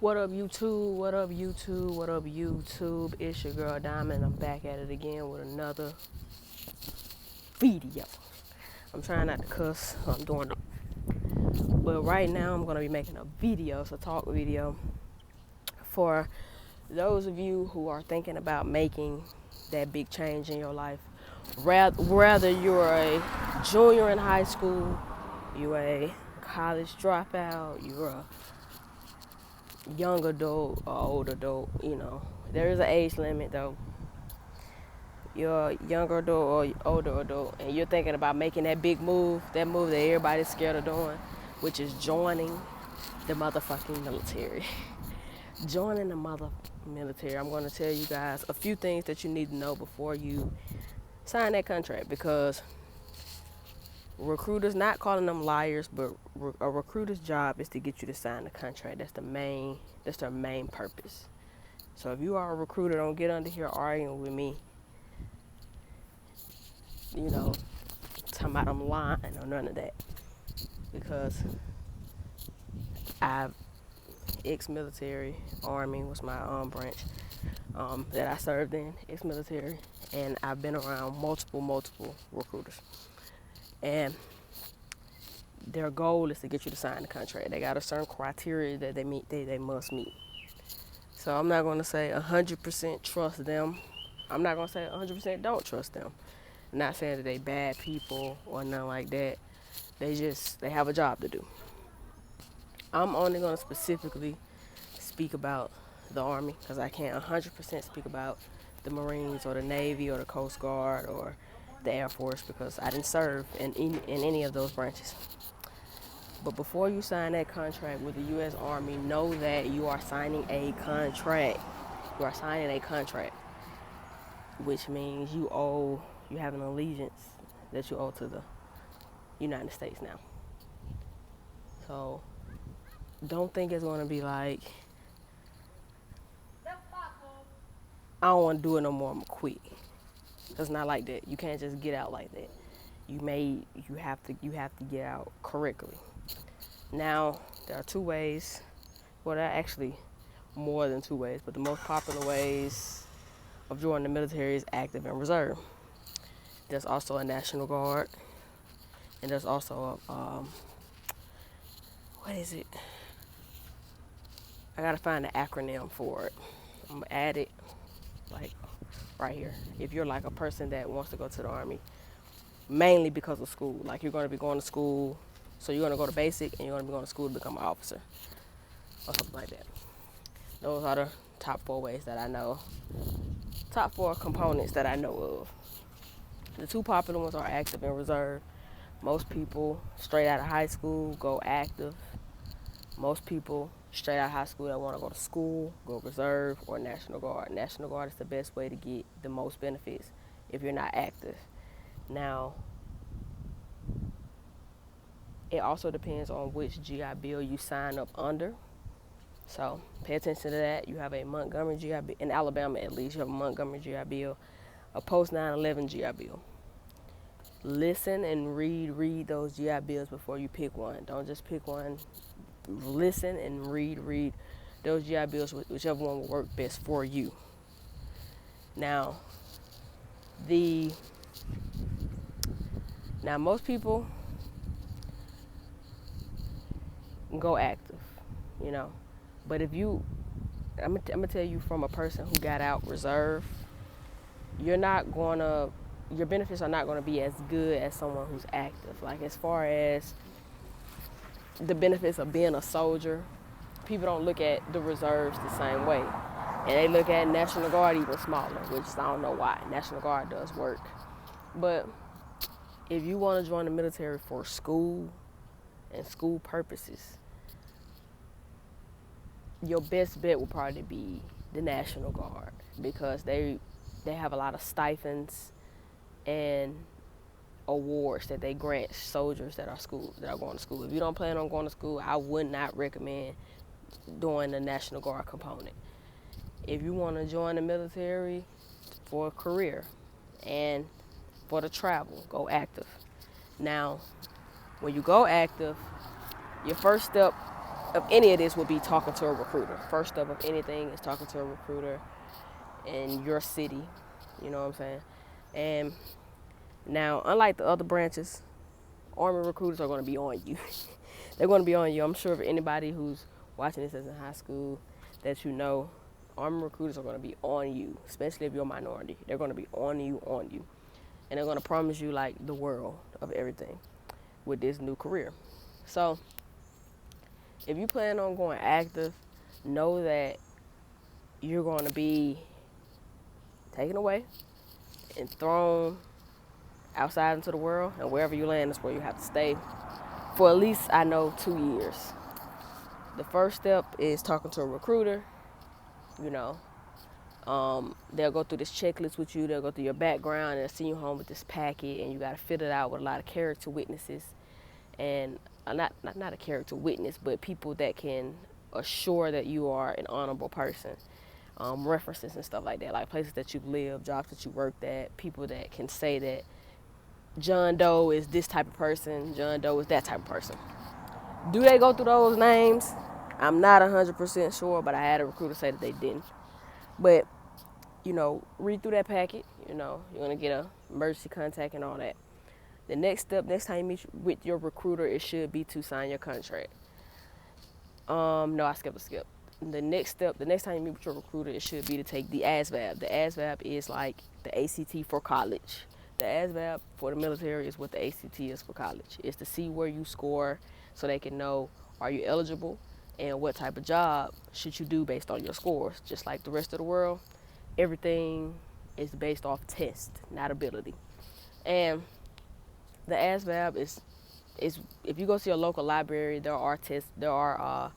What up, YouTube? What up, YouTube? What up, YouTube? It's your girl Diamond. I'm back at it again with another video. I'm trying not to cuss. I'm doing it. But right now, I'm going to be making a video. It's a talk video for those of you who are thinking about making that big change in your life. Whether you're a junior in high school, you're a college dropout, you're a young adult or old adult, there is an age limit though. You're a younger adult or older adult, and you're thinking about making that big move, that move that everybody's scared of doing, which is joining the motherfucking military. Joining the military. I'm going to tell you guys a few things that you need to know before you sign that contract, because recruiters, not calling them liars, but a recruiter's job is to get you to sign the contract. That's their main purpose. So if you are a recruiter, don't get under here arguing with me, talking about I'm lying or none of that. Because I've ex-military, Army was my branch that I served in, ex-military, and I've been around multiple recruiters. And their goal is to get you to sign the contract. They got a certain criteria that they must meet. So I'm not going to say 100% trust them. I'm not going to say 100% don't trust them. I'm not saying that they bad people or nothing like that. They have a job to do. I'm only going to specifically speak about the Army, because I can't 100% speak about the Marines or the Navy or the Coast Guard or the Air Force, because I didn't serve in any of those branches. But before you sign that contract with the U.S. Army, know that you are signing a contract. You are signing a contract, which means you have an allegiance that you owe to the United States now. So don't think it's going to be like, I don't want to do it no more, I'm going to quit. It's not like that. You can't just get out like that. You have to get out correctly. Now, there are two ways. Well, there are actually more than two ways, but the most popular ways of joining the military is active and reserve. There's also a National Guard, and there's also what is it? I gotta find an acronym for it. I'm gonna add it like right here. If you're like a person that wants to go to the Army, mainly because of school, like you're gonna be going to school, so you're gonna go to basic and you're gonna be going to school to become an officer or something like that. Those are the top 4 ways that I know. Top 4 components that I know of. The two popular ones are active and reserve. Most people straight out of high school go active. Most people straight out of high school that want to go to school go reserve or National Guard. National Guard is the best way to get the most benefits if you're not active. Now, it also depends on which GI Bill you sign up under. So pay attention to that. You have a Montgomery GI Bill. In Alabama, at least, you have a Montgomery GI Bill, a post 9/11 GI Bill. Listen and read those GI Bills before you pick one. Don't just pick one. Listen and read those GI Bills, whichever one will work best for you. Now, most people go active, but if I'm gonna tell you from a person who got out reserve, your benefits are not gonna be as good as someone who's active. Like, as far as the benefits of being a soldier, people don't look at the reserves the same way, and they look at National Guard even smaller, which I don't know why. National Guard does work, but if you want to join the military for school and school purposes, your best bet will probably be the National Guard, because they have a lot of stipends and awards that they grant soldiers that are going to school. If you don't plan on going to school, I would not recommend doing the National Guard component. If you want to join the military for a career and for the travel, go active. Now, when you go active, your first step of any of this would be talking to a recruiter. First step of anything is talking to a recruiter in your city. You know what I'm saying? And now, unlike the other branches, Army recruiters are going to be on you. They're going to be on you. I'm sure if anybody who's watching this is in high school that you know, Army recruiters are going to be on you, especially if you're a minority. They're going to be on you. And they're going to promise you like the world of everything with this new career. So if you plan on going active, know that you're going to be taken away and thrown outside into the world, and wherever you land is where you have to stay for at least, I know, 2 years. The first step is talking to a recruiter. You know, they'll go through this checklist with you. They'll go through your background and they'll send you home with this packet, and you got to fill it out with a lot of character witnesses, and not a character witness, but people that can assure that you are an honorable person. References and stuff like that, like places that you've lived, jobs that you worked at, people that can say that John Doe is this type of person, John Doe is that type of person. Do they go through those names? I'm not 100% sure, but I had a recruiter say that they didn't. But, you know, read through that packet. You know, you're going to get a emergency contact and all that. The next step, next time you meet with your recruiter, it should be to sign your contract. No, I skipped a step. The next step, the next time you meet with your recruiter, it should be to take the ASVAB. The ASVAB is like the ACT for college. The ASVAB for the military is what the ACT is for college. It's to see where you score so they can know, are you eligible and what type of job should you do based on your scores. Just like the rest of the world, everything is based off test, not ability. And the ASVAB is if you go to your local library, there are tests, there are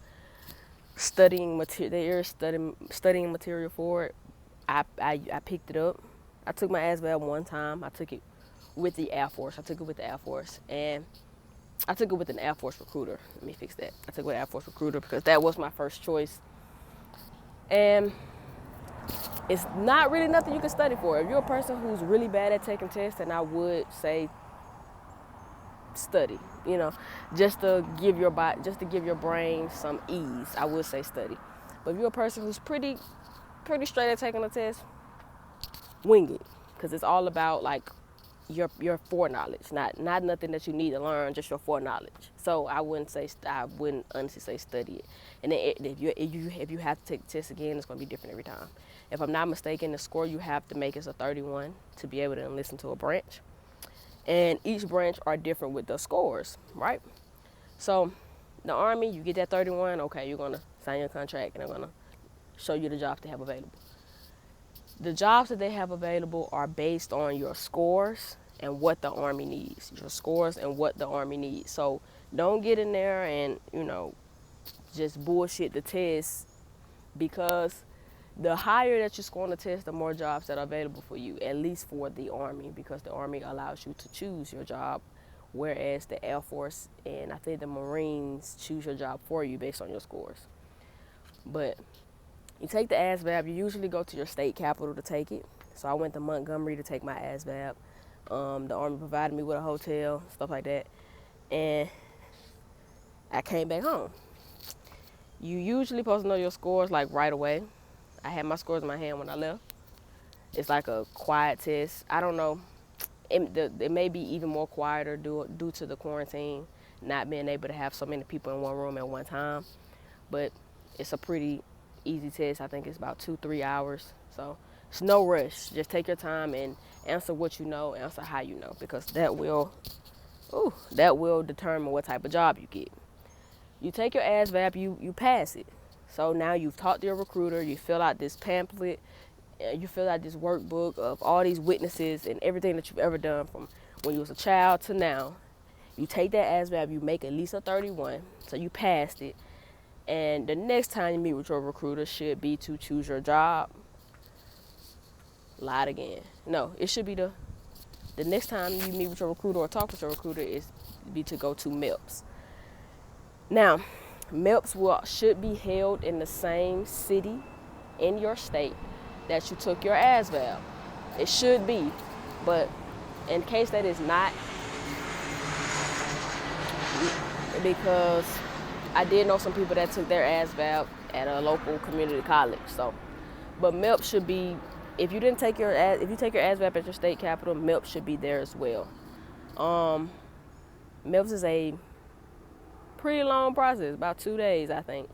studying material for it. I picked it up. I took my ASVAB one time. I took it with the Air Force. And I took it with an Air Force recruiter. Let me fix that. I took it with an Air Force recruiter because that was my first choice. And it's not really nothing you can study for. If you're a person who's really bad at taking tests, then I would say study. You know, just to give your brain some ease, I would say study. But if you're a person who's pretty straight at taking a test, wing it, because it's all about like your foreknowledge, not nothing that you need to learn, just your foreknowledge. So I wouldn't honestly say study it. And then if you have to take the test again, it's going to be different every time. If I'm not mistaken, the score you have to make is a 31 to be able to enlist into a branch. And each branch are different with the scores, right? So the Army, you get that 31, okay, you're going to sign your contract and they're going to show you the jobs they have available. The jobs that they have available are based on your scores and what the Army needs. Your scores and what the Army needs. So don't get in there and, you know, just bullshit the test, because the higher that you score on the test, the more jobs that are available for you, at least for the Army, because the Army allows you to choose your job, whereas the Air Force and I think the Marines choose your job for you based on your scores. But you take the ASVAB, you usually go to your state capital to take it. So I went to Montgomery to take my ASVAB. The Army provided me with a hotel, stuff like that. And I came back home. You usually supposed to know your scores like right away. I had my scores in my hand when I left. It's like a quiet test. I don't know. It may be even more quieter due to the quarantine, not being able to have so many people in one room at one time. But it's a pretty easy test. I think it's about 2-3 hours. So it's no rush. Just take your time and answer what you know, answer how you know, because that will determine what type of job you get. You take your ASVAB, you pass it. So now you've talked to your recruiter, you fill out this pamphlet, you fill out this workbook of all these witnesses and everything that you've ever done from when you was a child to now. You take that ASVAB, you make at least a 31, so you passed it. And the next time you meet with your recruiter should be to choose your job. Lied again. No, it should be the next time you meet with your recruiter or talk with your recruiter is be to go to MEPS. Now, MEPS should be held in the same city in your state that you took your ASVAB. It should be, but in case that is not, because I did know some people that took their ASVAB at a local community college. So, but MELP should be, if you take your ASVAB at your state capital, MELP should be there as well. MELPS is a pretty long process, about 2 days, I think,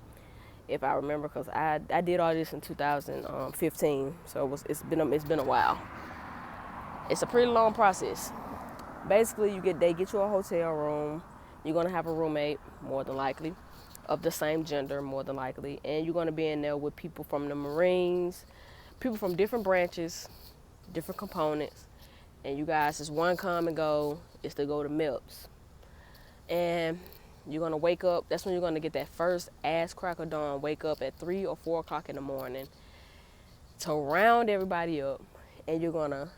if I remember, because I did all this in 2015, so it's been a while. It's a pretty long process. Basically, they get you a hotel room. You're gonna have a roommate, more than likely, of the same gender, more than likely, and you're gonna be in there with people from the Marines, people from different branches, different components, and you guys, just one common goal is to go to MELPS. And you're gonna wake up. That's when you're gonna get that first ass crack of dawn. Wake up at 3 or 4 o'clock in the morning to round everybody up, and you're gonna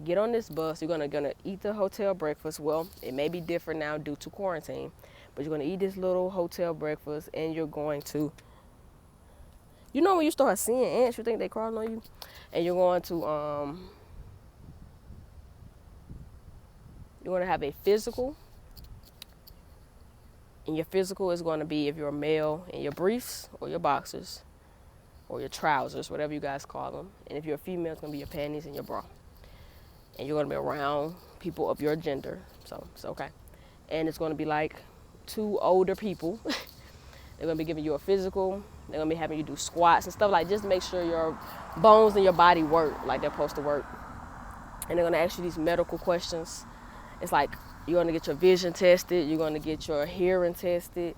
get on this bus. You're gonna eat the hotel breakfast. Well, it may be different now due to quarantine, but you're gonna eat this little hotel breakfast, and you're going to, when you start seeing ants, you think they crawling on you, and you're going to you're gonna have a physical. And your physical is going to be, if you're a male, in your briefs or your boxers or your trousers, whatever you guys call them. And if you're a female, it's going to be your panties and your bra. And you're going to be around people of your gender, so it's okay. And it's going to be like 2 older people. They're going to be giving you a physical. They're going to be having you do squats and stuff, like just make sure your bones in your body work like they're supposed to work. And they're going to ask you these medical questions. It's like, you're going to get your vision tested. You're going to get your hearing tested.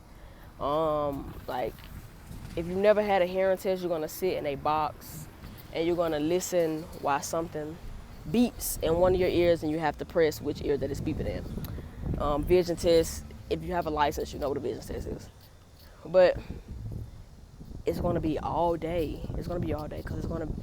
Like, if you've never had a hearing test, you're going to sit in a box and you're going to listen while something beeps in one of your ears, and you have to press which ear that it's beeping in. Vision test, if you have a license, you know what a vision test is. But it's going to be all day. It's going to be all day because it's going to...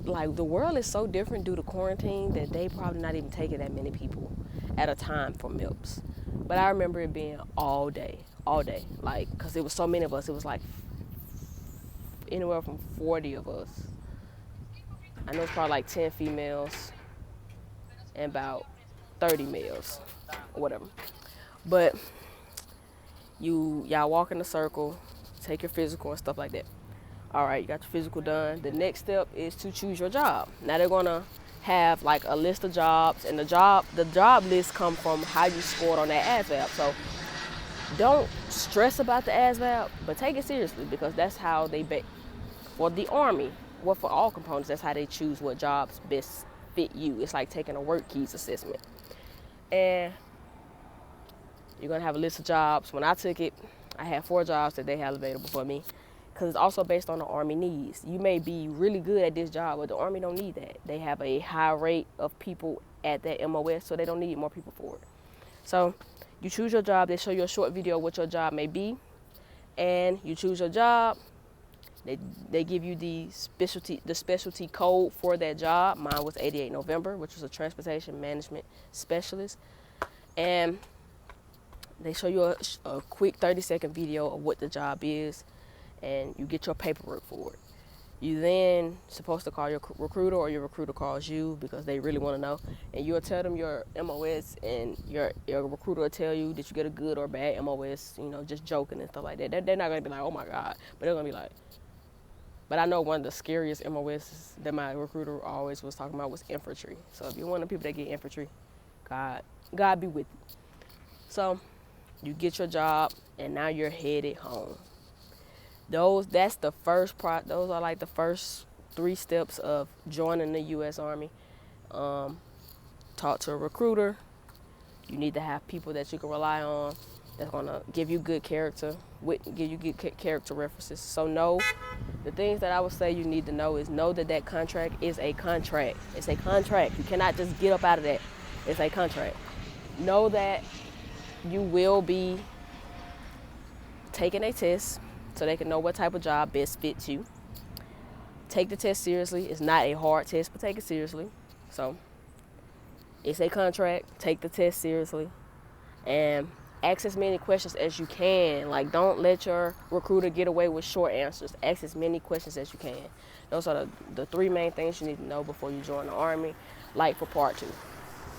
Like, the world is so different due to quarantine that they probably not even taking that many people at a time for MELPS. But I remember it being all day, like, because it was so many of us. It was like anywhere from 40 of us. I know it's probably like 10 females and about 30 males or whatever. But y'all walk in a circle, take your physical and stuff like that. All right, you got your physical done. The next step is to choose your job. Now they're gonna have like a list of jobs, and the job list come from how you scored on that ASVAB. So don't stress about the ASVAB, but take it seriously, because that's how for the Army, well, for all components, that's how they choose what jobs best fit you. It's like taking a work keys assessment. And you're gonna have a list of jobs. When I took it, I had 4 jobs that they had available for me, because it's also based on the Army needs. You may be really good at this job, but the Army don't need that. They have a high rate of people at that MOS, so they don't need more people for it. So you choose your job. They show you a short video of what your job may be, and you choose your job. They give you the specialty code for that job. Mine was 88 November, which was a transportation management specialist. And they show you a quick 30-second video of what the job is, and you get your paperwork for it. You then supposed to call your recruiter, or your recruiter calls you, because they really want to know. And you'll tell them your MOS, and your recruiter will tell you that you get a good or bad MOS, just joking and stuff like that. They're not going to be like, oh my God, but they're going to be like, but I know one of the scariest MOS that my recruiter always was talking about was infantry. So if you're one of the people that get infantry, God be with you. So you get your job, and now you're headed home. Those are like the first 3 steps of joining the U.S. Army. Talk to a recruiter. You need to have people that you can rely on, that's gonna give you good character, references. So the things that I would say you need to know is that contract is a contract. It's a contract. You cannot just get up out of that. It's a contract. Know that you will be taking a test, so they can know what type of job best fits you. Take the test seriously. It's not a hard test, but take it seriously. So it's a contract. Take the test seriously. And ask as many questions as you can. Like, don't let your recruiter get away with short answers. Ask as many questions as you can. Those are the 3 main things you need to know before you join the Army, like for part 2.